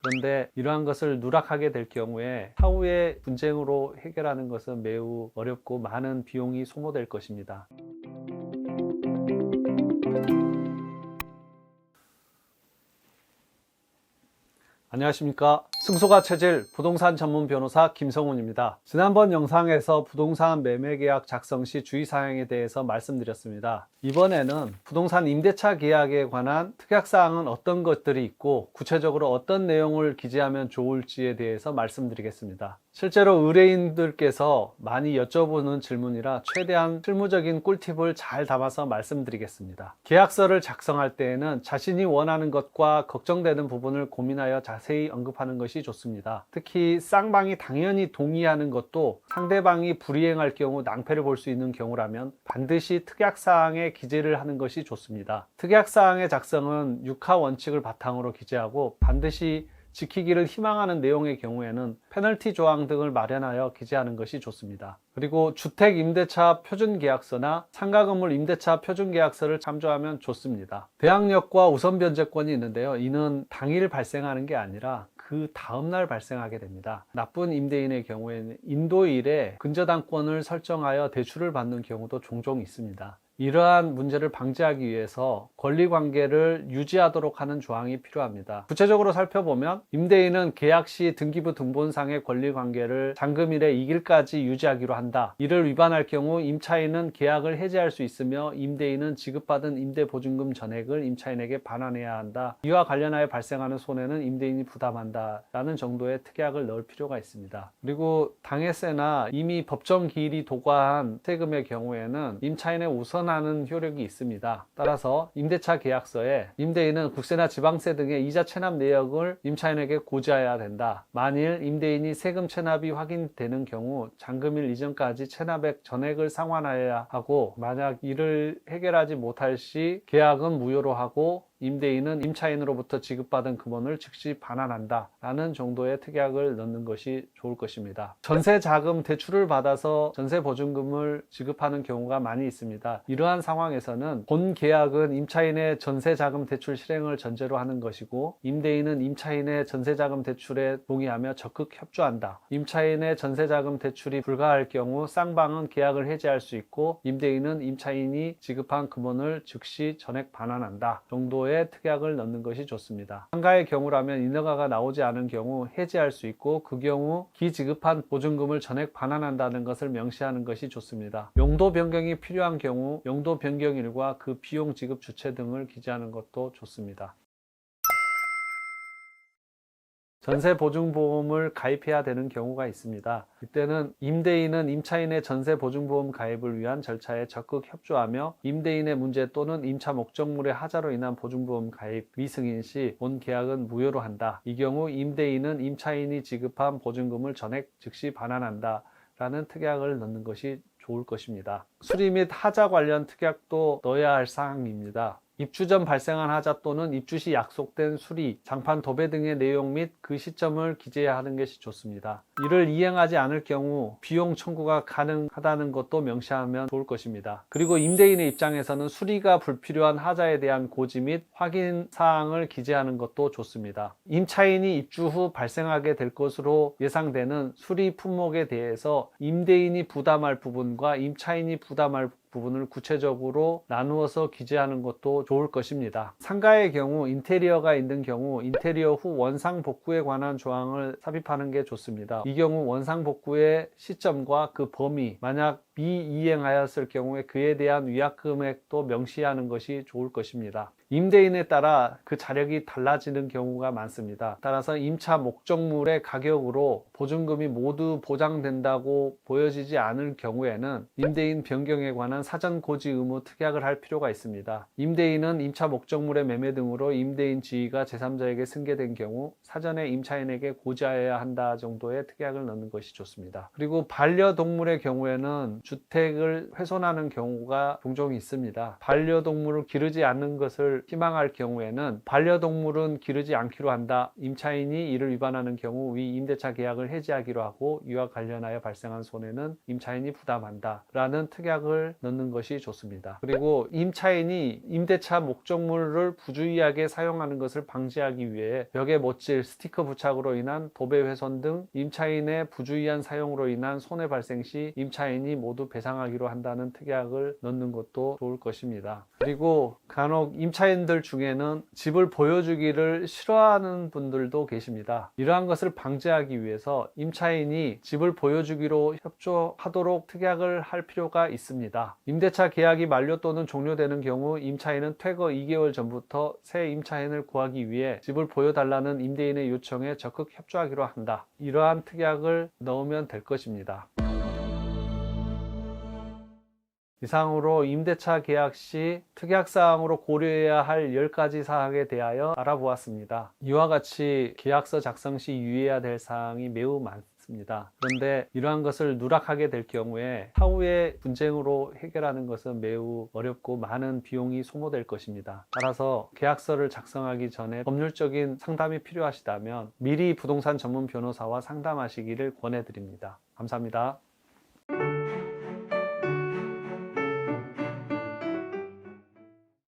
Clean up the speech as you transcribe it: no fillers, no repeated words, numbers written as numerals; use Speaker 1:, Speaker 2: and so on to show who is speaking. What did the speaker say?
Speaker 1: 그런데 이러한 것을 누락하게 될 경우에 차후의 분쟁으로 해결하는 것은 매우 어렵고 많은 비용이 소모될 것입니다. 안녕하십니까. 승소가 체질 부동산 전문 변호사 김성훈입니다. 지난번 영상에서 부동산 매매계약 작성 시 주의사항에 대해서 말씀드렸습니다. 이번에는 부동산 임대차 계약에 관한 특약사항은 어떤 것들이 있고 구체적으로 어떤 내용을 기재하면 좋을지에 대해서 말씀드리겠습니다. 실제로 의뢰인들께서 많이 여쭤보는 질문이라 최대한 실무적인 꿀팁을 잘 담아서 말씀드리겠습니다. 계약서를 작성할 때에는 자신이 원하는 것과 걱정되는 부분을 고민하여 자세히 언급하는 것이 좋습니다. 특히 쌍방이 당연히 동의하는 것도 상대방이 불이행할 경우 낭패를 볼 수 있는 경우라면 반드시 특약사항에 기재를 하는 것이 좋습니다. 특약사항의 작성은 6하 원칙을 바탕으로 기재하고 반드시 지키기를 희망하는 내용의 경우에는 페널티 조항 등을 마련하여 기재하는 것이 좋습니다. 그리고 주택임대차 표준계약서나 상가건물 임대차 표준계약서를 참조하면 좋습니다. 대항력과 우선변제권이 있는데요. 이는 당일 발생하는 게 아니라 그 다음날 발생하게 됩니다. 나쁜 임대인의 경우에는 인도일에 근저당권을 설정하여 대출을 받는 경우도 종종 있습니다. 이러한 문제를 방지하기 위해서 권리관계를 유지하도록 하는 조항이 필요합니다. 구체적으로 살펴보면 임대인은 계약 시 등기부 등본상의 권리관계를 잔금일에 2일까지 유지하기로 한다. 이를 위반할 경우 임차인은 계약을 해지할 수 있으며 임대인은 지급받은 임대보증금 전액을 임차인에게 반환해야 한다. 이와 관련하여 발생하는 손해는 임대인이 부담한다 라는 정도의 특약을 넣을 필요가 있습니다. 그리고 당해세나 이미 법정 기일이 도과한 세금의 경우에는 임차인의 우선 하는 효력이 있습니다. 따라서 임대차 계약서에 임대인은 국세나 지방세 등의 이자 체납 내역을 임차인에게 고지해야 된다. 만일 임대인이 세금 체납이 확인되는 경우 잔금일 이전까지 체납액 전액을 상환해야 하고 만약 이를 해결하지 못할 시 계약은 무효로 하고 임대인은 임차인으로부터 지급받은 금원을 즉시 반환한다 라는 정도의 특약을 넣는 것이 좋을 것입니다. 전세자금 대출을 받아서 전세보증금을 지급하는 경우가 많이 있습니다. 이러한 상황에서는 본 계약은 임차인의 전세자금 대출 실행을 전제로 하는 것이고 임대인은 임차인의 전세자금 대출에 동의하며 적극 협조한다. 임차인의 전세자금 대출이 불가할 경우 쌍방은 계약을 해지할 수 있고 임대인은 임차인이 지급한 금원을 즉시 전액 반환한다 정도의 특약을 넣는 것이 좋습니다. 상가의 경우라면 인허가가 나오지 않은 경우 해지할 수 있고 그 경우 기지급한 보증금을 전액 반환한다는 것을 명시하는 것이 좋습니다. 용도 변경이 필요한 경우 용도 변경일과 그 비용 지급 주체 등을 기재하는 것도 좋습니다. 전세보증보험을 가입해야 되는 경우가 있습니다. 이때는 임대인은 임차인의 전세보증보험 가입을 위한 절차에 적극 협조하며 임대인의 문제 또는 임차 목적물의 하자로 인한 보증보험 가입 미승인 시 본 계약은 무효로 한다. 이 경우 임대인은 임차인이 지급한 보증금을 전액 즉시 반환한다 라는 특약을 넣는 것이 좋을 것입니다. 수리 및 하자 관련 특약도 넣어야 할 사항입니다. 입주 전 발생한 하자 또는 입주 시 약속된 수리, 장판 도배 등의 내용 및 그 시점을 기재해야 하는 것이 좋습니다. 이를 이행하지 않을 경우 비용 청구가 가능하다는 것도 명시하면 좋을 것입니다. 그리고 임대인의 입장에서는 수리가 불필요한 하자에 대한 고지 및 확인 사항을 기재하는 것도 좋습니다. 임차인이 입주 후 발생하게 될 것으로 예상되는 수리 품목에 대해서 임대인이 부담할 부분과 임차인이 부담할 부분을 구체적으로 나누어서 기재하는 것도 좋을 것입니다. 상가의 경우 인테리어가 있는 경우 인테리어 후 원상 복구에 관한 조항을 삽입하는 게 좋습니다. 이 경우 원상 복구의 시점과 그 범위, 만약 미이행하였을 경우에 그에 대한 위약 금액도 명시하는 것이 좋을 것입니다. 임대인에 따라 그 자력이 달라지는 경우가 많습니다. 따라서 임차 목적물의 가격으로 보증금이 모두 보장된다고 보여지지 않을 경우에는 임대인 변경에 관한 사전 고지 의무 특약을 할 필요가 있습니다. 임대인은 임차 목적물의 매매 등으로 임대인 지위가 제3자에게 승계된 경우 사전에 임차인에게 고지하여야 한다 정도의 특약을 넣는 것이 좋습니다. 그리고 반려동물의 경우에는 주택을 훼손하는 경우가 종종 있습니다. 반려동물을 기르지 않는 것을 것을 희망할 경우에는 반려동물은 기르지 않기로 한다. 임차인이 이를 위반하는 경우 위 임대차 계약을 해지하기로 하고 이와 관련하여 발생한 손해는 임차인이 부담한다. 라는 특약을 넣는 것이 좋습니다. 그리고 임차인이 임대차 목적물을 부주의하게 사용하는 것을 방지하기 위해 벽에 못질 스티커 부착으로 인한 도배 훼손 등 임차인의 부주의한 사용으로 인한 손해 발생 시 임차인이 모두 배상하기로 한다는 특약을 넣는 것도 좋을 것입니다. 그리고 간혹 임차인들 중에는 집을 보여주기를 싫어하는 분들도 계십니다. 이러한 것을 방지하기 위해서 임차인이 집을 보여주기로 협조하도록 특약을 할 필요가 있습니다. 임대차 계약이 만료 또는 종료되는 경우 임차인은 퇴거 2개월 전부터 새 임차인을 구하기 위해 집을 보여달라는 임대인의 요청에 적극 협조하기로 한다. 이러한 특약을 넣으면 될 것입니다. 이상으로 임대차 계약 시 특약사항으로 고려해야 할 10가지 사항에 대하여 알아보았습니다. 이와 같이 계약서 작성 시 유의해야 될 사항이 매우 많습니다. 그런데 이러한 것을 누락하게 될 경우에 차후의 분쟁으로 해결하는 것은 매우 어렵고 많은 비용이 소모될 것입니다. 따라서 계약서를 작성하기 전에 법률적인 상담이 필요하시다면 미리 부동산 전문 변호사와 상담하시기를 권해드립니다. 감사합니다.